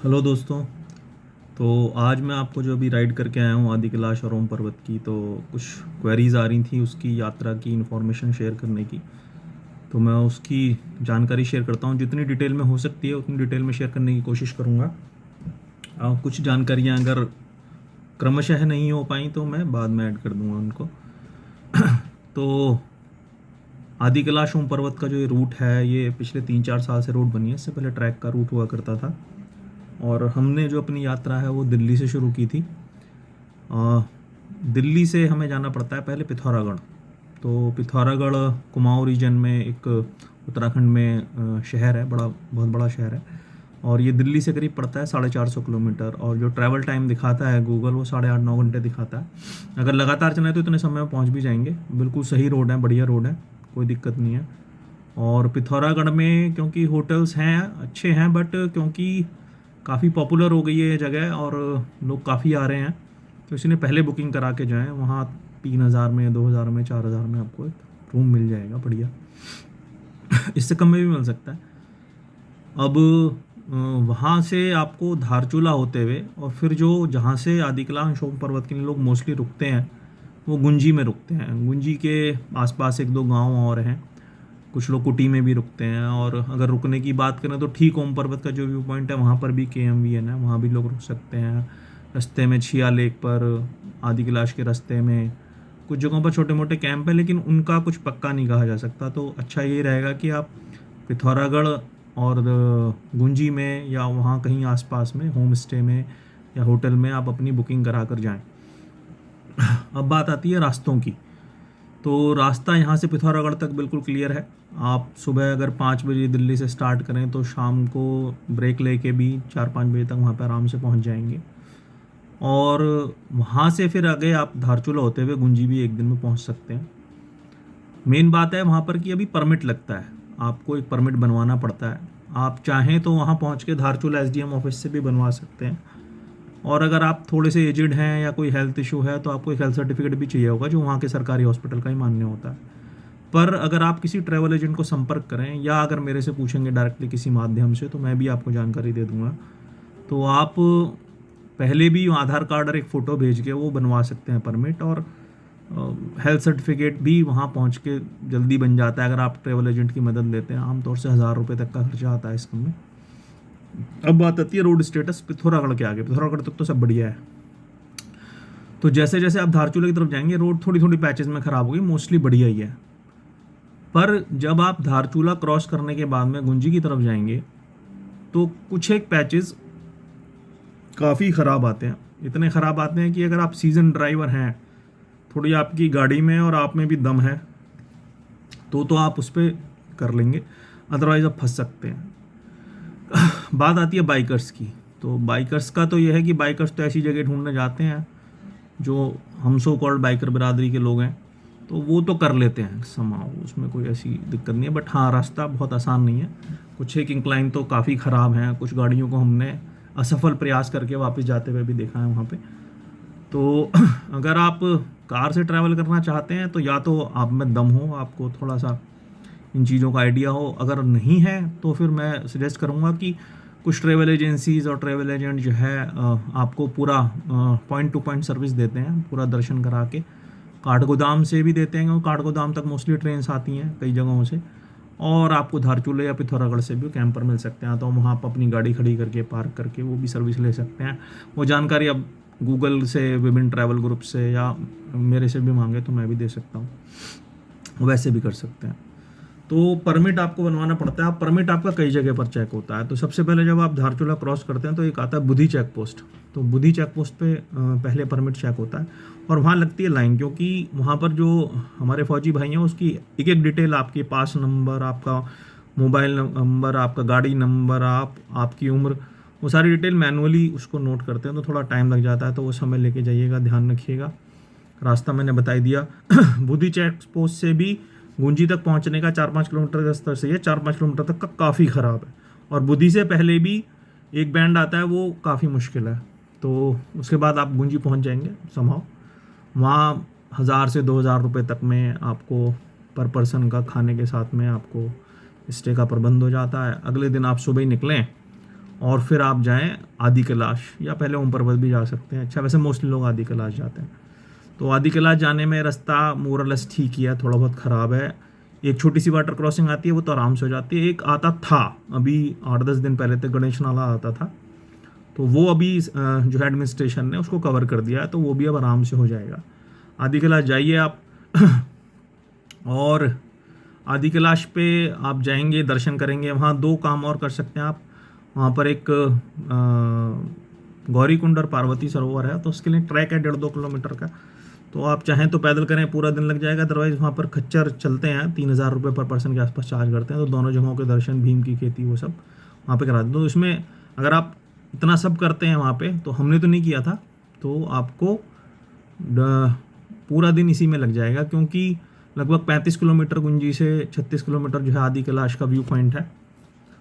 Hello दोस्तों। तो आज मैं आपको जो अभी राइड करके आया हूँ आदि कैलाश और ओम पर्वत की, तो कुछ क्वेरीज आ रही थी उसकी यात्रा की इन्फॉर्मेशन शेयर करने की। तो मैं उसकी जानकारी शेयर करता हूँ, जितनी डिटेल में हो सकती है उतनी डिटेल में शेयर करने की कोशिश करूँगा। कुछ जानकारियाँ अगर क्रमशः नहीं हो पाई तो मैं बाद में ऐड कर दूँगा उनको। तो आदि कैलाश ओम पर्वत का जो ये रूट है, ये पिछले 3-4 साल से रोड बनी है। इससे पहले ट्रैक का रूट हुआ करता था। और हमने जो अपनी यात्रा है वो दिल्ली से शुरू की थी। अ, दिल्ली से हमें जाना पड़ता है पहले पिथौरागढ़। तो पिथौरागढ़ कुमाऊं रीजन में एक उत्तराखंड में शहर है, बहुत बड़ा शहर है। और ये दिल्ली से करीब पड़ता है 450 किलोमीटर। और जो ट्रैवल टाइम दिखाता है गूगल, वो 8.5-9 घंटे दिखाता है। अगर लगातार चलें तो इतने समय में पहुंच भी जाएंगे। बिल्कुल सही रोड है, बढ़िया रोड है, कोई दिक्कत नहीं है। और पिथौरागढ़ में क्योंकि होटल्स हैं, अच्छे हैं, बट क्योंकि काफ़ी पॉपुलर हो गई है ये जगह और लोग काफ़ी आ रहे हैं, तो इसलिए पहले बुकिंग करा के जाएं। वहाँ 3,000 में, 2,000 में, 4,000 में आपको एक रूम मिल जाएगा बढ़िया। इससे कम में भी मिल सकता है। अब वहाँ से आपको धारचूला होते हुए और फिर जो जहाँ से आदि कैलाश ओम पर्वत के लिए लोग मोस्टली रुकते हैं वो गुंजी में रुकते हैं। गुंजी के आसपास एक दो गांव और हैं। कुछ लोग कुटी में भी रुकते हैं। और अगर रुकने की बात करें तो ठीक ओम पर्वत का जो व्यू पॉइंट है वहाँ पर भी KMVN है, वहाँ भी लोग रुक सकते हैं। रास्ते में छिया लेक पर, आदि कैलाश के रास्ते में कुछ जगहों पर छोटे मोटे कैंप है, लेकिन उनका कुछ पक्का नहीं कहा जा सकता। तो अच्छा ये रहेगा कि आप पिथौरागढ़ और गुंजी में या वहाँ कहीं आसपास में होम स्टे में या होटल में आप अपनी बुकिंग करा कर जाएं। अब बात आती है रास्तों की। तो रास्ता यहाँ से पिथौरागढ़ तक बिल्कुल क्लियर है। आप सुबह अगर 5 बजे दिल्ली से स्टार्ट करें तो शाम को ब्रेक लेके भी 4-5 बजे तक वहाँ पर आराम से पहुँच जाएंगे। और वहाँ से फिर आगे आप धारचूला होते हुए गुंजी भी एक दिन में पहुँच सकते हैं। मेन बात है वहाँ पर कि अभी परमिट लगता है, आपको एक परमिट बनवाना पड़ता है। आप चाहें तो वहाँ पहुँच के धारचूला SDM ऑफिस से भी बनवा सकते हैं। और अगर आप थोड़े से एजिड हैं या कोई हेल्थ इशू है तो आपको एक हेल्थ सर्टिफिकेट भी चाहिए होगा, जो वहाँ के सरकारी हॉस्पिटल का ही मान्य होता है। पर अगर आप किसी ट्रैवल एजेंट को संपर्क करें या अगर मेरे से पूछेंगे डायरेक्टली किसी माध्यम से, तो मैं भी आपको जानकारी दे दूंगा। तो आप पहले भी आधार कार्ड और एक फ़ोटो भेज के वो बनवा सकते हैं परमिट। और हेल्थ सर्टिफिकेट भी वहाँ पहुँच के जल्दी बन जाता है अगर आप ट्रैवल एजेंट की मदद लेते हैं। आमतौर से 1,000 रुपये तक का खर्चा आता है इसमें में। अब बात आती है रोड स्टेटस पिथौरागढ़ के आगे। पिथौरागढ़ तक तो सब बढ़िया है। तो जैसे जैसे आप धारचूला की तरफ जाएंगे रोड थोड़ी थोड़ी पैचेस में ख़राब होगी, मोस्टली बढ़िया ही है। पर जब आप धारचूला क्रॉस करने के बाद में गुंजी की तरफ जाएंगे तो कुछ एक पैचेस काफ़ी ख़राब आते हैं। इतने ख़राब आते हैं कि अगर आप सीजन ड्राइवर हैं, थोड़ी आपकी गाड़ी में और आप में भी दम है तो आप उस पर कर लेंगे, अदरवाइज़ आप फंस सकते हैं। बात आती है बाइकर्स की। तो बाइकर्स का तो यह है कि बाइकर्स तो ऐसी जगह ढूंढने जाते हैं जो हम सो कॉल्ड बाइकर बिरादरी के लोग हैं, तो वो तो कर लेते हैं समाओ, उसमें कोई ऐसी दिक्कत नहीं है। बट हाँ, रास्ता बहुत आसान नहीं है। कुछ एक इंक्लाइन तो काफ़ी ख़राब हैं। कुछ गाड़ियों को हमने असफल प्रयास करके वापस जाते हुए भी देखा है वहाँ पे। तो अगर आप कार से ट्रैवल करना चाहते हैं तो या तो आप में दम हो, आपको थोड़ा सा इन चीज़ों का आइडिया हो। अगर नहीं है तो फिर मैं सजेस्ट करूँगा कि कुछ ट्रैवल एजेंसीज़ और ट्रैवल एजेंट जो है आपको पूरा पॉइंट टू पॉइंट सर्विस देते हैं, पूरा दर्शन करा के। काठगोदाम से भी देते हैं, क्योंकि काठगोदाम तक मोस्टली ट्रेन्स आती हैं कई जगहों से। और आपको धारचूले या पिथौरागढ़ से भी कैंपर मिल सकते हैं, तो वहाँ आप अपनी गाड़ी खड़ी करके पार्क करके वो भी सर्विस ले सकते हैं। वो जानकारी अब गूगल से, विभिन्न ट्रैवल ग्रुप से या मेरे से भी मांगे तो मैं भी दे सकता हूँ, वैसे भी कर सकते हैं। तो परमिट आपको बनवाना पड़ता है। परमिट आपका कई जगह पर चेक होता है। तो सबसे पहले जब आप धारचूला क्रॉस करते हैं तो एक आता है बुधी चेक पोस्ट। तो बुधी चेक पोस्ट पे पहले परमिट चेक होता है और वहाँ लगती है लाइन, क्योंकि वहाँ पर जो हमारे फौजी भाई हैं उसकी एक एक डिटेल, आपके पास नंबर, आपका मोबाइल नंबर, आपका गाड़ी नंबर, आपकी उम्र, वो सारी डिटेल मैनुअली उसको नोट करते हैं। तो थोड़ा टाइम लग जाता है, तो वो समय लेके जाइएगा, ध्यान रखिएगा। रास्ता मैंने बता ही दिया। बुधी चेक पोस्ट से भी गुंजी तक पहुंचने का 4-5 किलोमीटर का स्तर से है, 4-5 किलोमीटर तक का काफ़ी ख़राब है। और बुधी से पहले भी एक बैंड आता है, वो काफ़ी मुश्किल है। तो उसके बाद आप गुंजी पहुंच जाएंगे समहाउ। वहाँ 1,000 से 2,000 रुपये तक में आपको पर पर्सन का खाने के साथ में आपको स्टे का प्रबंध हो जाता है। अगले दिन आप सुबह ही निकलें और फिर आप जाएं आदि कैलाश, या पहले ओम पर्वत भी जा सकते हैं। अच्छा, वैसे मोस्टली लोग आदि कैलाश जाते हैं। तो आदि कैलाश जाने में रास्ता मोरलेस ठीक ही है, थोड़ा बहुत ख़राब है। एक छोटी सी वाटर क्रॉसिंग आती है, वो तो आराम से हो जाती है। एक आता था अभी 8-10 दिन पहले तक, गणेश नाला आता था, तो वो अभी जो है एडमिनिस्ट्रेशन ने उसको कवर कर दिया है, तो वो भी अब आराम से हो जाएगा। आदि कैलाश जाइए आप। और आदि कैलाश पे आप जाएंगे, दर्शन करेंगे, वहाँ 2 काम और कर सकते हैं आप। वहाँ पर एक गौरी कुंड और पार्वती सरोवर है, तो उसके लिए ट्रैक है 1.5-2 किलोमीटर का। तो आप चाहें तो पैदल करें, पूरा दिन लग जाएगा। अदरवाइज़ वहाँ पर खच्चर चलते हैं, 3,000 रुपये पर पर्सन के आसपास चार्ज करते हैं। तो दोनों जगहों के दर्शन, भीम की खेती, वो सब वहाँ पे करा देते। तो इसमें अगर आप इतना सब करते हैं वहाँ पे, तो हमने तो नहीं किया था, तो आपको पूरा दिन इसी में लग जाएगा, क्योंकि लगभग 35 किलोमीटर गुंजी से 36 किलोमीटर जो है आदि कैलाश का व्यू पॉइंट है।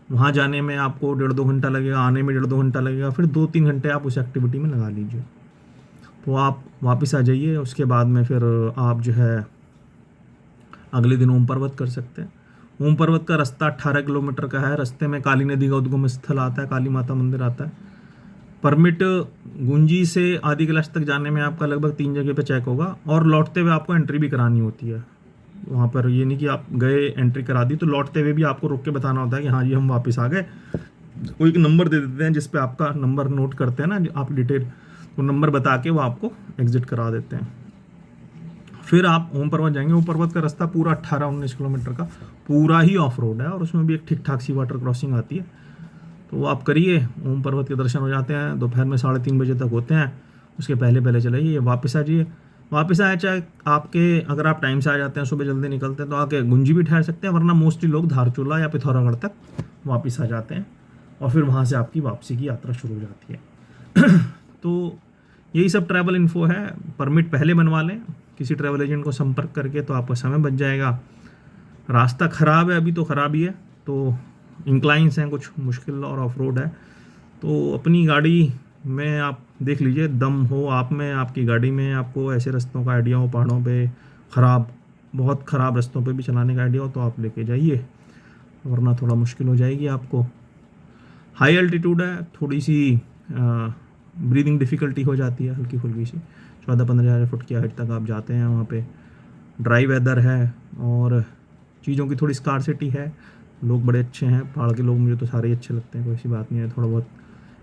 वहाँ जाने में आपको 1.5-2 घंटा लगेगा, आने में 1.5-2 घंटा लगेगा, फिर 2-3 घंटे आप उस एक्टिविटी में लगा लीजिए। तो आप वापस आ जाइए। उसके बाद में फिर आप जो है अगले दिन ओम पर्वत कर सकते हैं। ओम पर्वत का रास्ता 18 किलोमीटर का है। रास्ते में काली नदी का उद्गम स्थल आता है, काली माता मंदिर आता है। परमिट गुंजी से आदि कैलाश तक जाने में आपका लगभग 3 जगह पे चेक होगा, और लौटते हुए आपको एंट्री भी करानी होती है वहाँ पर। ये नहीं कि आप गए एंट्री करा दी, तो लौटते हुए भी आपको रुक के बताना होता है कि हाँ जी हम वापस आ गए। कोई एक नंबर दे देते हैं जिस पे आपका नंबर नोट करते हैं ना आप डिटेल, तो नंबर बता के वो आपको एग्जिट करा देते हैं। फिर आप ओम पर्वत जाएंगे। ओम पर्वत का रास्ता पूरा 18-19 किलोमीटर का पूरा ही ऑफ रोड है, और उसमें भी एक ठीक ठाक सी वाटर क्रॉसिंग आती है। तो वो आप करिए, ओम पर्वत के दर्शन हो जाते हैं। दोपहर में 3:30 बजे तक होते हैं। उसके पहले पहले चलाइए, वापस आ जाइए। वापस आए चाहे आपके, अगर आप टाइम से आ जाते हैं, सुबह जल्दी निकलते हैं, तो आके गुंजी भी ठहर सकते हैं, वरना मोस्टली लोग धारचूला या पिथौरागढ़ तक वापस आ जाते हैं, और फिर वहाँ से आपकी वापसी की यात्रा शुरू हो जाती है। तो यही सब ट्रैवल इन्फो है। परमिट पहले बनवा लें किसी ट्रैवल एजेंट को संपर्क करके, तो आपका समय बच जाएगा। रास्ता ख़राब है, अभी तो ख़राब ही है, तो इंक्लाइंस हैं कुछ, मुश्किल और ऑफ रोड है। तो अपनी गाड़ी में आप देख लीजिए, दम हो आप में, आपकी गाड़ी में, आपको ऐसे रास्तों का आइडिया हो, पहाड़ों पे ख़राब, बहुत ख़राब रास्तों पे भी चलाने का आइडिया हो, तो आप लेके जाइए, वरना थोड़ा मुश्किल हो जाएगी आपको। हाई एल्टीट्यूड है, थोड़ी सी ब्रीदिंग डिफ़िकल्टी हो जाती है, हल्की फुल्की सी। 14-15 हज़ार फुट की हाइट तक आप जाते हैं वहाँ पे। ड्राई वेदर है, और चीज़ों की थोड़ी स्कार्सिटी है। लोग बड़े अच्छे हैं, पहाड़ के लोग मुझे तो सारे ही अच्छे लगते हैं, कोई ऐसी बात नहीं है। थोड़ा बहुत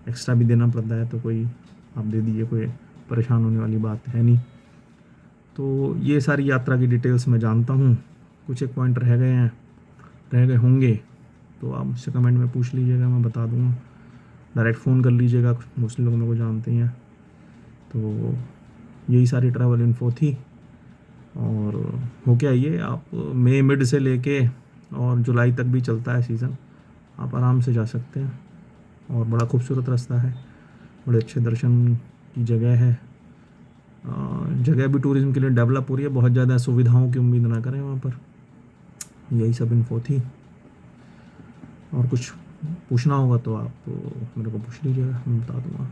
एक्स्ट्रा भी देना पड़ता है, तो कोई आप दे दीजिए, कोई परेशान होने वाली बात है नहीं। तो ये सारी यात्रा की डिटेल्स मैं जानता हूँ। कुछ एक पॉइंट रह गए हैं, रह गए होंगे, तो आप मुझसे कमेंट में पूछ लीजिएगा, मैं बता दूँगा। डायरेक्ट फ़ोन कर लीजिएगा, मोस्टली लोग मेरे को जानते हैं। तो यही सारी ट्रैवल इन्फो थी। और होके आइए आप, मई मिड से लेके और जुलाई तक भी चलता है सीज़न, आप आराम से जा सकते हैं। और बड़ा खूबसूरत रास्ता है, बड़े अच्छे दर्शन की जगह है। जगह भी टूरिज़्म के लिए डेवलप हो रही है, बहुत ज़्यादा सुविधाओं की उम्मीद ना करें वहाँ पर। यही सब इन्फो थी। और कुछ पूछना होगा तो आप मेरे को पूछ लीजिएगा, मैं बता दूँगा।